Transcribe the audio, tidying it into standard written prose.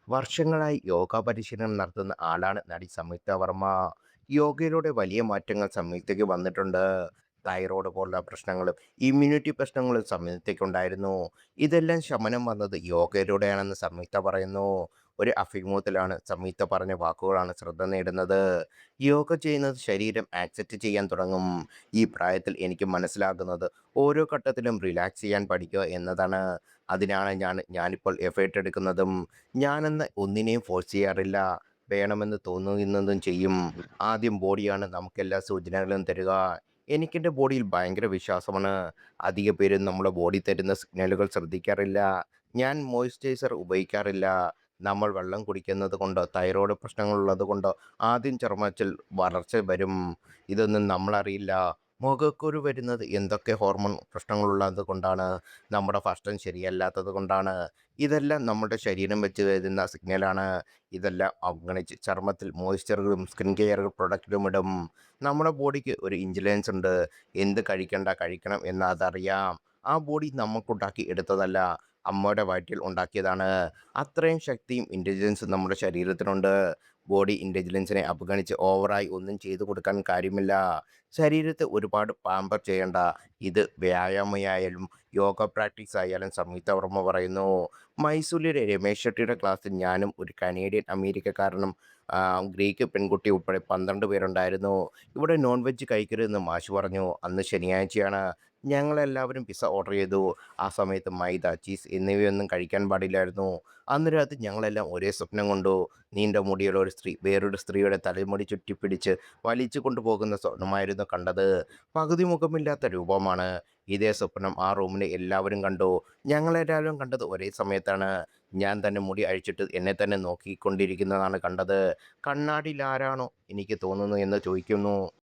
വർഷങ്ങളായി യോഗ പരിശീലനം നടത്തുന്ന ആളാണ് നടി സംയുക്ത വർമ്മ. യോഗയിലൂടെ വലിയ മാറ്റങ്ങൾ സംയുക്തയ്ക്ക് വന്നിട്ടുണ്ട്. തൈറോയ്ഡ് പോലുള്ള പ്രശ്നങ്ങളും ഇമ്മ്യൂണിറ്റി പ്രശ്നങ്ങളും സംയുക്തയ്ക്കുണ്ടായിരുന്നു. ഇതെല്ലാം ശമനം വന്നത് യോഗയിലൂടെയാണെന്ന് സംയുക്ത പറയുന്നു. ഒരു അഭിമുഖത്തിലാണ് സംയുക്ത പറഞ്ഞ വാക്കുകളാണ് ശ്രദ്ധ നേടുന്നത്. യോഗ ചെയ്യുന്നത് ശരീരം ആക്സെപ്റ്റ് ചെയ്യാൻ തുടങ്ങും. ഈ പ്രായത്തിൽ എനിക്ക് മനസ്സിലാകുന്നത് ഓരോ ഘട്ടത്തിലും റിലാക്സ് ചെയ്യാൻ പഠിക്കുക എന്നതാണ്. അതിനാണ് ഞാനിപ്പോൾ എഫേർട്ട് എടുക്കുന്നതും. ഞാനെന്ന് ഒന്നിനെയും ഫോഴ്സ് ചെയ്യാറില്ല. വേണമെന്ന് തോന്നുന്നതും ചെയ്യും. ആദ്യം ബോഡിയാണ് നമുക്കെല്ലാ സൂചനകളും തരുക. എനിക്കെൻ്റെ ബോഡിയിൽ ഭയങ്കര വിശ്വാസമാണ്. അധിക പേരും നമ്മുടെ ബോഡി തരുന്ന സിഗ്നലുകൾ ശ്രദ്ധിക്കാറില്ല. ഞാൻ മോയ്സ്ചറൈസർ ഉപയോഗിക്കാറില്ല. നമ്മൾ വെള്ളം കുടിക്കുന്നത് കൊണ്ടോ തൈറോയ്ഡ് പ്രശ്നങ്ങളുള്ളത് കൊണ്ടോ ആദ്യം ചർമ്മത്തിൽ വളർച്ച വരും. ഇതൊന്നും നമ്മളറിയില്ല. മുഖക്കുരു വരുന്നത് എന്തൊക്കെ ഹോർമോൺ പ്രശ്നങ്ങളുള്ളത് കൊണ്ടാണ്. നമ്മുടെ ഭക്ഷണം ശരിയല്ലാത്തത് കൊണ്ടാണ്. ഇതെല്ലാം നമ്മുടെ ശരീരം വെച്ച് തരുന്ന സിഗ്നലാണ്. ഇതെല്ലാം അവഗണിച്ച് ചർമ്മത്തിൽ മോയ്സ്ചറുകളും സ്കിൻ കെയർ പ്രൊഡക്റ്റും ഇടും. നമ്മുടെ ബോഡിക്ക് ഒരു ഇൻ്റലിജൻസ് ഉണ്ട്. എന്ത് കഴിക്കണ്ട കഴിക്കണം എന്ന് അതറിയാം. ആ ബോഡി നമുക്കുണ്ടാക്കി എടുത്തതല്ല, അമ്മയുടെ വയറ്റിൽ ഉണ്ടാക്കിയതാണ്. അത്രയും ശക്തിയും ഇൻ്റലിജൻസും നമ്മുടെ ശരീരത്തിനുണ്ട്. ബോഡി ഇൻ്റലിജൻസിനെ അവഗണിച്ച് ഓവറായി ഒന്നും ചെയ്തു കൊടുക്കാൻ കാര്യമില്ല. ശരീരത്തെ ഒരുപാട് പാമ്പർ ചെയ്യണ്ട. ഇത് വ്യായാമമായാലും യോഗ പ്രാക്ടീസ് ആയാലും സംയുക്ത വർമ്മ പറയുന്നു. മൈസൂരിലെ രമേശ് ഷെട്ടിയുടെ ക്ലാസ്സിൽ ഞാനും ഒരു കനേഡിയൻ അമേരിക്കക്കാരനും ഗ്രീക്ക് പെൺകുട്ടി ഉൾപ്പെടെ 12 പേരുണ്ടായിരുന്നു. ഇവിടെ നോൺ വെജ് കഴിക്കരുതെന്ന് മാഷ് പറഞ്ഞു. അന്ന് ശനിയാഴ്ചയാണ്. ഞങ്ങളെല്ലാവരും പിസ്സ ഓർഡർ ചെയ്തു. ആ സമയത്ത് മൈദ, ചീസ് എന്നിവയൊന്നും കഴിക്കാൻ പാടില്ലായിരുന്നു. അന്ന് രാത്രി ഞങ്ങളെല്ലാം ഒരേ സ്വപ്നം കണ്ടു. നീണ്ട മുടിയുള്ള ഒരു സ്ത്രീ വേറൊരു സ്ത്രീയുടെ തലമുടി ചുറ്റിപ്പിടിച്ച് വലിച്ചു കൊണ്ടുപോകുന്ന സ്വപ്നമായിരുന്നു കണ്ടത്. പകുതി മുഖമില്ലാത്ത രൂപമാണ്. ഇതേ സ്വപ്നം ആ റൂമിലെ എല്ലാവരും കണ്ടു. ഞങ്ങളെല്ലാവരും കണ്ടത് ഒരേ സമയത്താണ്. ഞാൻ തന്നെ മുടി അഴിച്ചിട്ട് എന്നെ തന്നെ നോക്കിക്കൊണ്ടിരിക്കുന്നതാണ് കണ്ടത്. കണ്ണാടിയിലാരാണോ എനിക്ക് തോന്നുന്നു എന്ന് ചോദിക്കുന്നു.